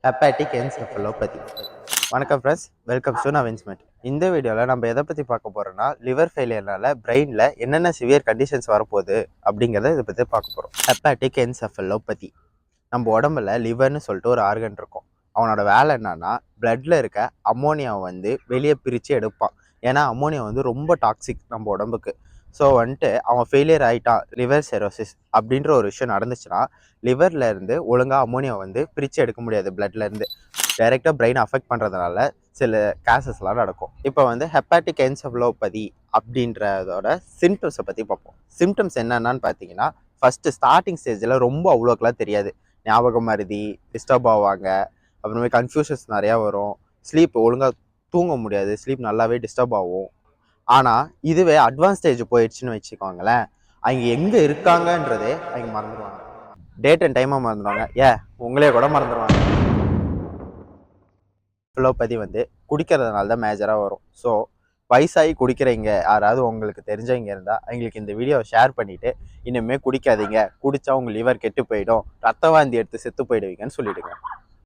Hepatic encephalopathy. வணக்கம் friends, welcome to நவின்ஸ்மெண்ட். இந்த வீடியோவில் நம்ம எதை பற்றி பார்க்க போகிறோம்னா, லிவர் ஃபெயிலியர்னால பிரெயினில் என்னென்ன சிவியர் கண்டிஷன்ஸ் வரப்போகுது அப்படிங்கிறத இதை பற்றி பார்க்க போகிறோம். Hepatic encephalopathy. நம்ம உடம்புல லிவர்னு சொல்லிட்டு ஒரு ஆர்கன் இருக்கும். அவனோட வேலை என்னன்னா, பிளட்டில் இருக்க அம்மோனியாவை வெளியே பிரித்து எடுப்பான். ஏன்னா அம்மோனியா ரொம்ப டாக்ஸிக் நம்ம உடம்புக்கு. ஸோ அவன் ஃபெயிலியர் ஆகிட்டான், லிவர் செரோசிஸ் அப்படின்ற ஒரு விஷயம் நடந்துச்சுன்னா, லிவர்லேருந்து ஒழுங்காக அம்மோனியா பிரித்து எடுக்க முடியாது. பிளட்லேருந்து டைரெக்டாக பிரெயின் அஃபெக்ட் பண்ணுறதுனால சில கேசஸ்லாம் நடக்கும். இப்போ ஹெப்பாட்டிக் என்செஃபலோபதி அப்படின்றதோட சிம்டம்ஸை பற்றி பார்ப்போம். சிம்டம்ஸ் என்னென்னு பார்த்தீங்கன்னா, ஃபஸ்ட்டு ஸ்டார்டிங் ஸ்டேஜில் அவ்வளோக்கெல்லாம் தெரியாது. ஞாபகம் மருதி, டிஸ்டர்ப் ஆவாங்க, அப்புறமே கன்ஃபியூஷன்ஸ் நிறையா வரும், ஸ்லீப் ஒழுங்காக தூங்க முடியாது, ஸ்லீப் நல்லாவே டிஸ்டர்ப் ஆகும். ஆனால் இதுவே அட்வான்ஸ் ஸ்டேஜ் போயிடுச்சுன்னு வச்சுக்கோங்களேன், அவங்க எங்கே இருக்காங்கன்றதே அவங்க மறந்துடுவாங்க. டேட் அண்ட் டைமாக மறந்துடுவாங்க, உங்களே கூட மறந்துடுவாங்க. ஃபிலோபதி குடிக்கிறதுனால தான் மேஜராக வரும். ஸோ வயசாகி குடிக்கிறவங்க யாராவது உங்களுக்கு தெரிஞ்சவங்க இருந்தால் அவங்களுக்கு இந்த வீடியோவை ஷேர் பண்ணிவிட்டு, இனிமேல் குடிக்காதீங்க, குடித்தா உங்கள் லிவர் கெட்டு போயிடும், ரத்த வாந்தி எடுத்து செத்து போயிடுவீங்கன்னு சொல்லிவிடுங்க.